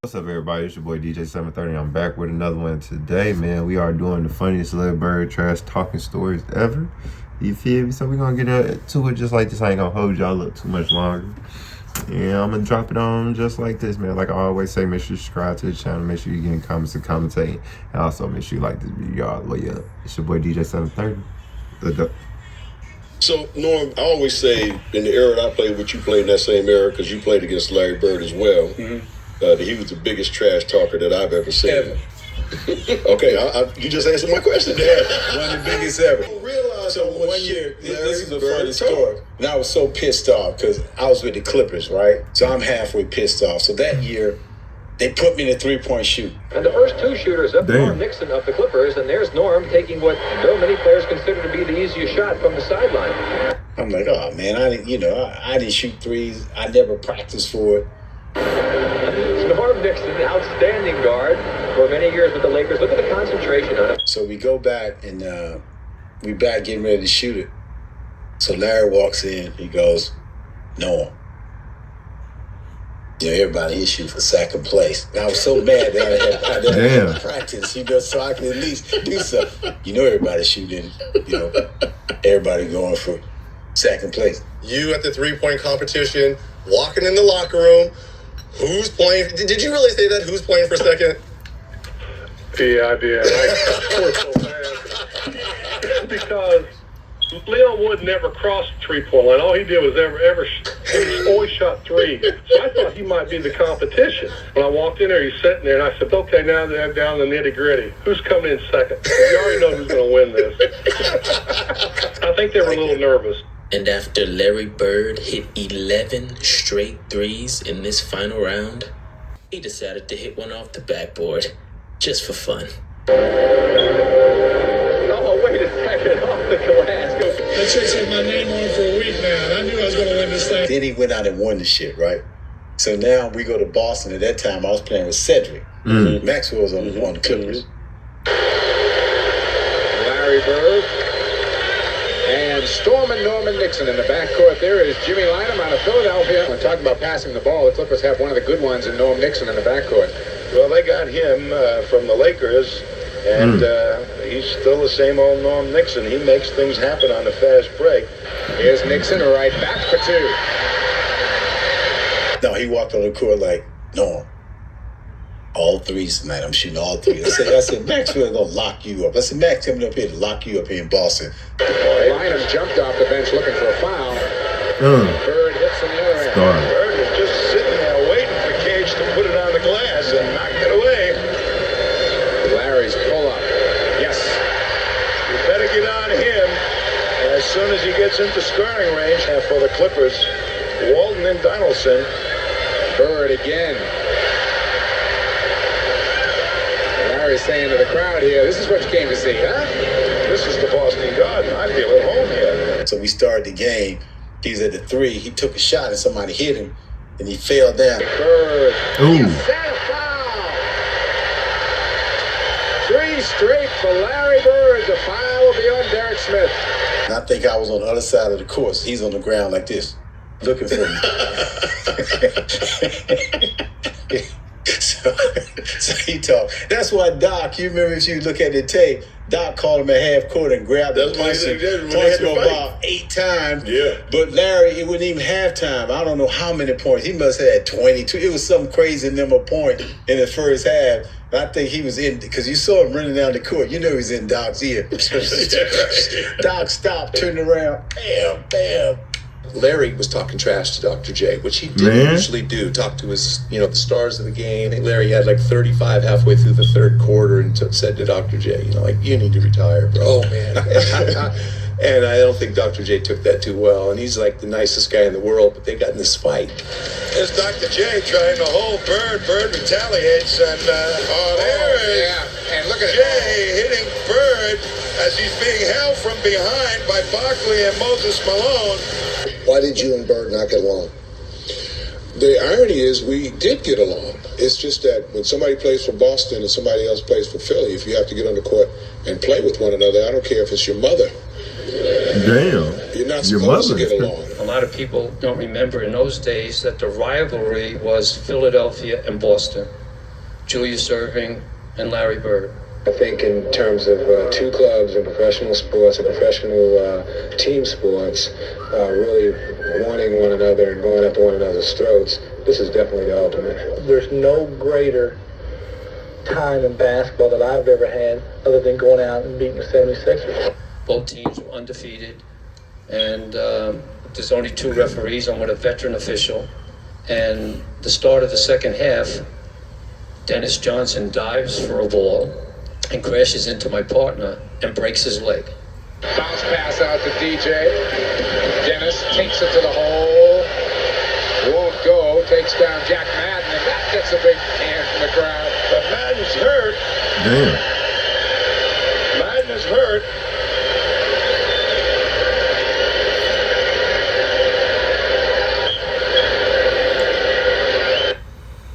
What's up, everybody? It's your boy DJ 730. I'm back with another one today, man. We are doing the funniest little bird trash talking stories ever. You feel me? So we're gonna get to it just like this. I ain't gonna hold y'all up too much longer. Yeah, I'm gonna drop it on just like this, man. Like I always say, make sure you subscribe to the channel. Make sure you get in comments and commentate. And also make sure you like this video all the way up. It's your boy DJ 730. Let's go. So, Norm, I always say in the era that I played with, you played in that same era because you played against Larry Bird as well. That he was the biggest trash talker that I've ever seen. Ever. Okay, you just answered my question there. One of the biggest ever. I don't realize So how much one year, shit this is a Larry funny Bird story. talked. And I was so pissed off because I was with the Clippers, right? So I'm halfway pissed off. So that year, they put me in a three-point shoot. And the first two shooters up, Norman Nixon of the Clippers, and there's Norm taking what no many players consider to be the easiest shot from the sideline. I'm like, oh man, I didn't shoot threes. I never practiced for it. Norm Nixon, outstanding guard for many years with the Lakers. Look at the concentration on him. So we go back and we back getting ready to shoot it. So Larry walks in. He goes, "No." You know, everybody here shoot for second place. And I was so mad that I had to practice, so I could at least do something. You know, everybody shooting, everybody going for second place. You at the three-point competition, walking in the locker room. Who's playing? Did you really say that? Who's playing for second? Yeah, I did. I scored so bad. Because Leon Wood never crossed the three-point line. All he did was he always shot three. So I thought he might be the competition. When I walked in there, he's sitting there, and I said, okay, now they're down to the nitty-gritty. Who's coming in second? You already know who's going to win this. I think they were a little nervous. And after Larry Bird hit 11 straight threes in this final round, he decided to hit one off the backboard, just for fun. Oh, wait a second, off the glass. That chick's had my name on for a week now, and I knew I was going to win this thing. Then he went out and won the shit, right? So now we go to Boston. At that time, I was playing with Cedric. Maxwell was on the Clippers. Larry Bird. And Storm and Norman Nixon in the backcourt. There is Jimmy Lynam out of Philadelphia. When talking about passing the ball, the Clippers have one of the good ones in Norm Nixon in the backcourt. Well, they got him from the Lakers, and he's still the same old Norm Nixon. He makes things happen on the fast break. Here's Nixon right back for two. No, he walked on the court like, "No, all threes tonight. I'm shooting all three." I said, Maxwell gonna lock you up. I said, Max coming up here to lock you up here in Boston. Lynam jumped off the bench looking for a foul. Bird hits on the other end. Bird was just sitting there waiting for Cage to put it on the glass and knocked it away. Larry's pull-up. Yes. You better get on him as soon as he gets into scoring range. And for the Clippers, Walton and Donaldson. Bird again. Larry's saying to the crowd here, this is what you came to see, huh? This is the Boston Garden. I feel at home here. So we started the game. He was at the three. He took a shot and somebody hit him, and he fell down. Bird. Ooh. Set a foul. 3 straight for Larry Bird. The foul will be on Derek Smith. And I think I was on the other side of the course. He's on the ground like this, looking for me. So he talked. That's why Doc, you remember if you look at the tape, Doc called him at half court and grabbed him, punched him about 8 times. Yeah. But Larry, it wasn't even halftime. I don't know how many points. He must have had 22. It was some crazy number of points in the first half. And I think he was in, because you saw him running down the court. You know he was in Doc's ear. Doc stopped, turned around, bam, bam. Larry was talking trash to Dr. J, which he didn't usually do. Talk to his, the stars of the game. I think Larry had like 35 halfway through the third quarter and said to Dr. J, you need to retire, bro. Oh, man. And I don't think Dr. J took that too well. And he's like the nicest guy in the world, but they got in this fight. There's Dr. J trying to hold Bird. Bird retaliates, and there is And look at J hitting Bird as he's being held from behind by Barkley and Moses Malone. Why did you and Bird not get along? The irony is we did get along. It's just that when somebody plays for Boston and somebody else plays for Philly, if you have to get on the court and play with one another, I don't care if it's your mother. Damn. You're not Your supposed to mother. get along. lot of people don't remember in those days that the rivalry was Philadelphia and Boston, Julius Erving and Larry Bird. I think in terms of two clubs in professional sports and professional team sports really wanting one another and going after one another's throats, this is definitely the ultimate. There's no greater time in basketball that I've ever had other than going out and beating the 76ers. Both teams were undefeated, and there's only 2 referees. I'm with a veteran official. And the start of the second half, Dennis Johnson dives for a ball and crashes into my partner and breaks his leg. Bounce pass out to DJ. Dennis takes it to the hole. Won't go. Takes down Jack Madden, and that gets a big hand from the crowd. But Madden's hurt. Damn. Madden is hurt.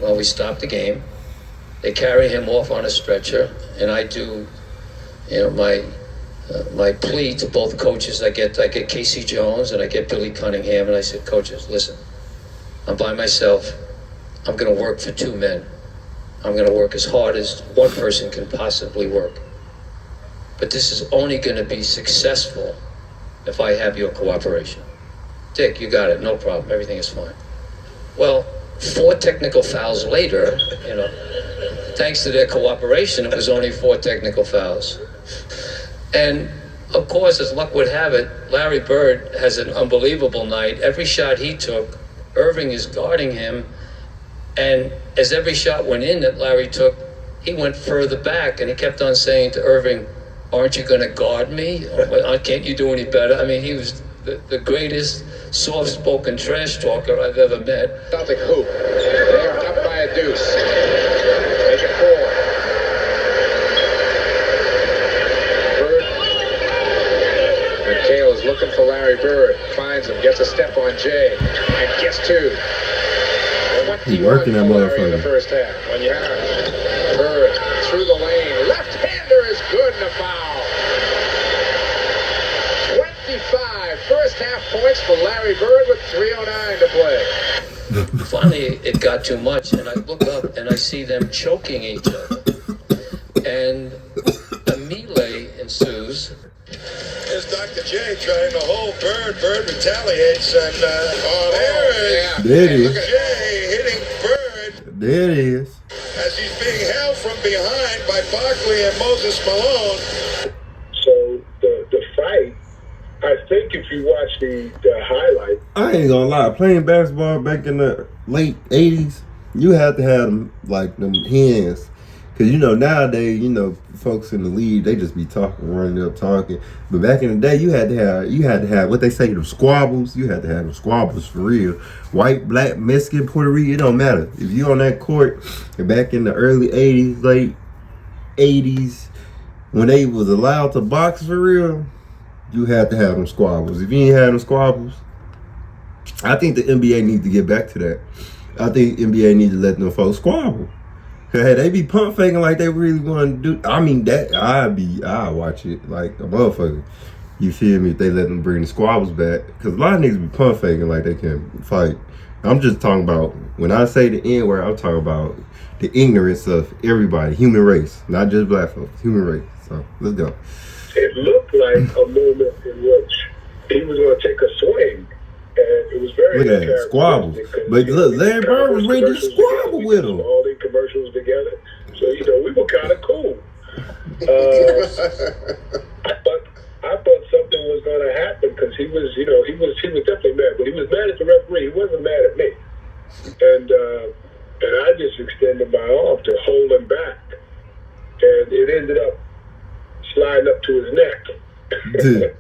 Well, we stopped the game. They carry him off on a stretcher, and I do, my plea to both coaches. I get Casey Jones and I get Billy Cunningham, and I said, coaches, listen, I'm by myself. I'm going to work for 2 men. I'm going to work as hard as one person can possibly work. But this is only going to be successful if I have your cooperation. Dick, you got it, no problem, everything is fine. Well, 4 technical fouls later, thanks to their cooperation, it was only 4 technical fouls. And of course, as luck would have it, Larry Bird has an unbelievable night. Every shot he took, Irving is guarding him. And as every shot went in that Larry took, he went further back, and he kept on saying to Irving, aren't you going to guard me? Can't you do any better? I mean, he was the greatest soft-spoken trash talker I've ever met. Celtic hoop. They are up by a deuce. Make it 4. Bird. McHale is looking for Larry Bird. Finds him. Gets a step on Jay. And gets 2. He's working that motherfucker. In the first half. When you have Bird through the lane. Left-hander is good in a foul. 25 first half points for Larry Bird with 3:09 to play. Finally, it got too much, and I look up and I see them choking each other. And a melee ensues. There's Dr. J trying to hold Bird. Bird retaliates, and there is. There it is. Look at Jay hitting Bird. There it is. As he's being held from behind by Barkley and Moses Malone. So the fight, I think if you watch the highlight. I ain't gonna lie, playing basketball back in the late 80s, you had to have them, like, them hands. Because, nowadays, folks in the league, they just be talking, running up, talking. But back in the day, you had to have what they say, them squabbles. You had to have them squabbles for real. White, black, Mexican, Puerto Rican, it don't matter. If you on that court, and back in the early 80s, late 80s, when they was allowed to box for real, you had to have them squabbles. If you ain't had them squabbles, I think the NBA needs to get back to that. I think NBA needs to let them folks squabble. Hey, they be pump faking like they really want to do. I mean, that I watch it like a motherfucker. You feel me? If they let them bring the squabbles back, because a lot of niggas be pump faking like they can fight. I'm just talking about, when I say the N word, I'm talking about the ignorance of everybody, human race, not just black folks, human race. So let's go. It looked like a moment in which he was going to take a swing, and it was very. Look at that squabble. But look, Larry Bird was ready to squabble with him. All these commercials together, so we were kind of cool. I thought something was going to happen because he was definitely mad, but he was mad at the referee. He wasn't mad at me, and I just extended my arm to hold him back, and it ended up sliding up to his neck. Damn.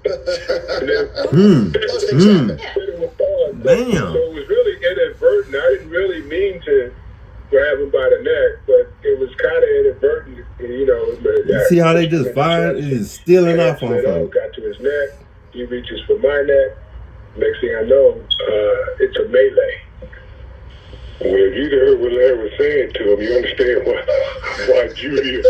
So it was really inadvertent. I didn't really mean to grab him by the neck, but it was kind of inadvertent, You see how they just fire it is stealing off on folks. Got to his neck. He reaches for my neck. Next thing I know, it's a melee. Well, if you'd heard what Larry was saying to him, you understand why Judy is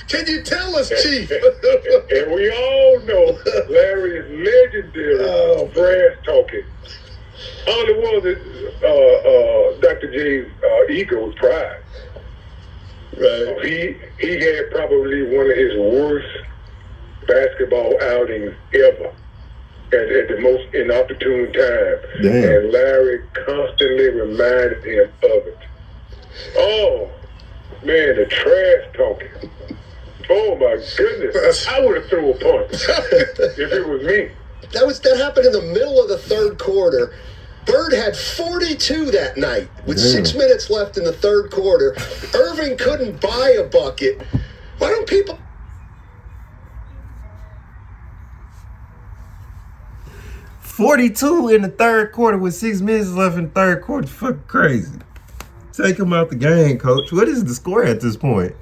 Can you tell us, Chief? And we all know Larry is legendary trash talking. All it was is Dr. J's ego was pride. Right. He had probably one of his worst basketball outings ever at the most inopportune time. Damn. And Larry constantly reminded him of it. Oh, man, the trash talking. Oh, my goodness. I would have thrown a punch if it was me. That happened in the middle of the third quarter. Bird had 42 that night with 6 minutes left in the third quarter. Irving couldn't buy a bucket. Why don't people... 42 in the third quarter with 6 minutes left in the third quarter. Fucking crazy. Take him out the game, coach. What is the score at this point?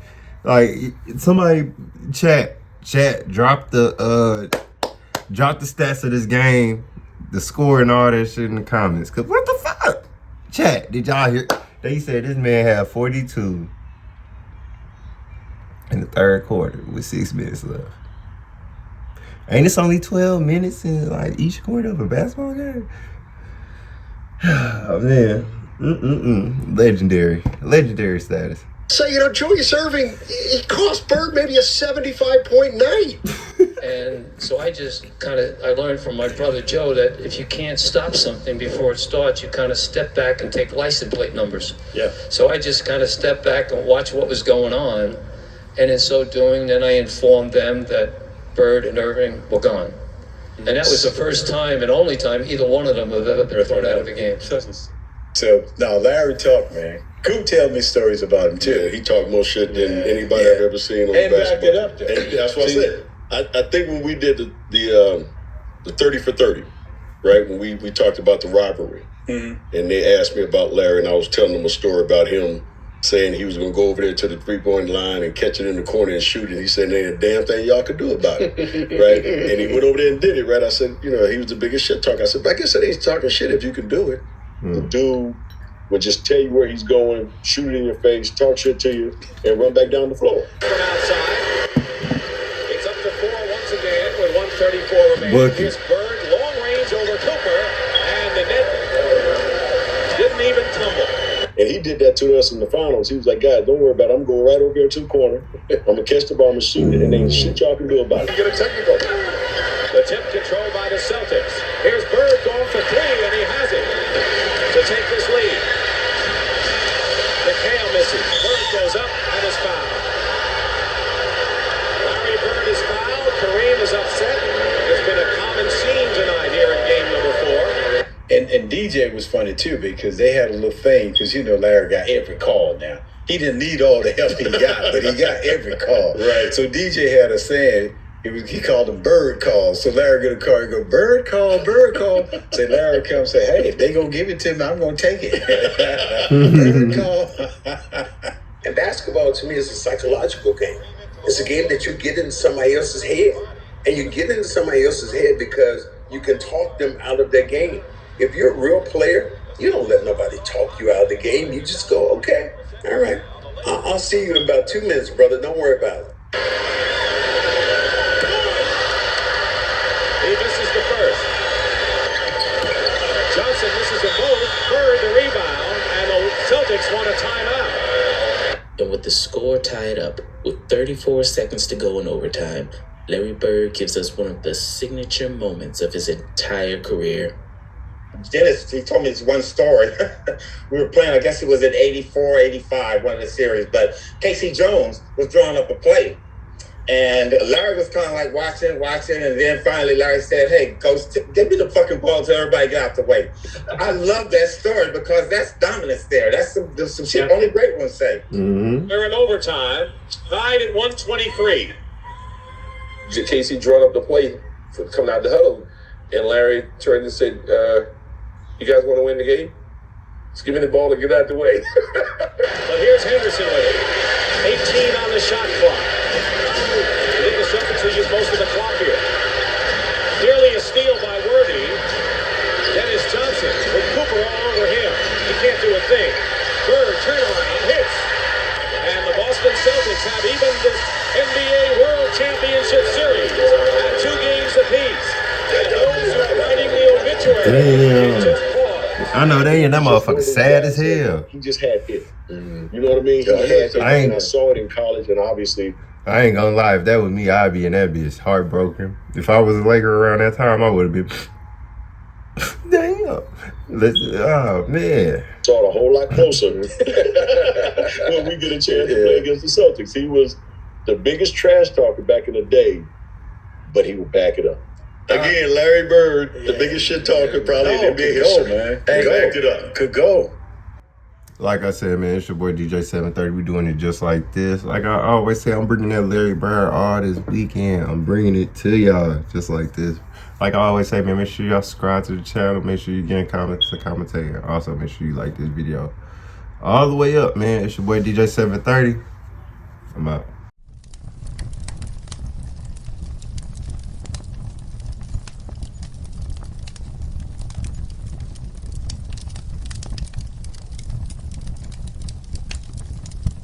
Like, somebody chat drop the stats of this game, the score and all that shit in the comments. Cause what the fuck? Chat, did y'all hear? They said this man had 42 in the third quarter with 6 minutes left. Ain't this only 12 minutes in like each quarter of a basketball game? Oh man. Legendary status. So, Julius Irving, he cost Bird maybe a 75-point night. And so I learned from my brother Joe that if you can't stop something before it starts, you kind of step back and take license plate numbers. Yeah. So I just kind of stepped back and watched what was going on. And in so doing, then I informed them that Bird and Irving were gone. And that was the first time and only time either one of them have ever been thrown out of the game. So, now Larry talked, man. Coop tell me stories about him, too. Yeah, he talked more shit than anybody I've ever seen on and basketball. backed it up there. And that's what I said. I think when we did the 30 for 30, right, when we talked about the rivalry, and they asked me about Larry, and I was telling them a story about him saying he was going to go over there to the three-point line and catch it in the corner and shoot it. He said, there ain't a damn thing y'all could do about it, right? And he went over there and did it, right? I said, he was the biggest shit talker. I said, but I guess it ain't talking shit if you can do it. The dude would just tell you where he's going, shoot it in your face, talk shit to you, and run back down the floor. From outside, it's up to 4 once again with 1:34 remaining. Here's Bird, long range over Cooper, and the net didn't even tumble. And he did that to us in the finals. He was like, guys, don't worry about it. I'm going right over here to the corner. I'm going to catch the ball, I'm going to shoot it, and ain't shit y'all can do about it. Get a technical. The tip controlled by the Celtics. Here's Bird going for 3, and he has it to take this lead. McHale misses. Bird goes up and is fouled. Larry Bird is fouled. Kareem is upset. It's been a common scene tonight here in game number 4. And DJ was funny, too, because they had a little thing, because, Larry got every call now. He didn't need all the help he got, but he got every call. Right. So DJ had a saying, he called them bird calls. So Larry get a call, he go, bird call. So Larry comes and say, hey, if they going to give it to me, I'm going to take it. Bird call. And basketball, to me, is a psychological game. It's a game that you get into somebody else's head. And you get into somebody else's head because you can talk them out of their game. If you're a real player, you don't let nobody talk you out of the game. You just go, okay, all right. I'll see you in about 2 minutes, brother. Don't worry about it. He misses the first. Johnson misses them both. Bird the rebound, and the Celtics want a timeout. And with the score tied up, with 34 seconds to go in overtime, Larry Bird gives us one of the signature moments of his entire career. Dennis, he told me this one story. We were playing, I guess it was at 84, 85, one of the series, but Casey Jones was drawing up a play. And Larry was kind of like watching, and then finally Larry said, hey, Coach, give me the fucking ball so everybody get out the way. I love that story because that's dominance there. That's some shit only great ones say. They're in overtime, tied at 123. Casey drawing up the play for coming out the huddle, and Larry turned and said, you guys want to win the game? Just give me the ball to get out the way. But here's Henderson with it. 18 on the shot clock. I think the Celtics will use most of the clock here. Nearly a steal by Worthy. Dennis Johnson with Cooper all over him. He can't do a thing. Bird turnaround hits. And the Boston Celtics have even this Damn. I know they and that motherfucker sad as hell. He just had it. You know what I mean? He had it, and I saw it in college, and obviously. I ain't gonna lie, if that was me, I'd be in that bitch heartbroken. If I was a Laker around that time, I would have been. Damn. Oh, man. Saw it a whole lot closer when we get a chance to play against the Celtics. He was the biggest trash talker back in the day, but he would back it up. Again, Larry Bird, the biggest shit talker probably in NBA history. Man. Hey, backed it up. Could go. Like I said, man, it's your boy DJ 730. We doing it just like this. Like I always say, I'm bringing that Larry Bird all this weekend. I'm bringing it to y'all just like this. Like I always say, man, make sure y'all subscribe to the channel. Make sure you get comments to commentate. Also, make sure you like this video all the way up, man. It's your boy DJ 730. I'm out.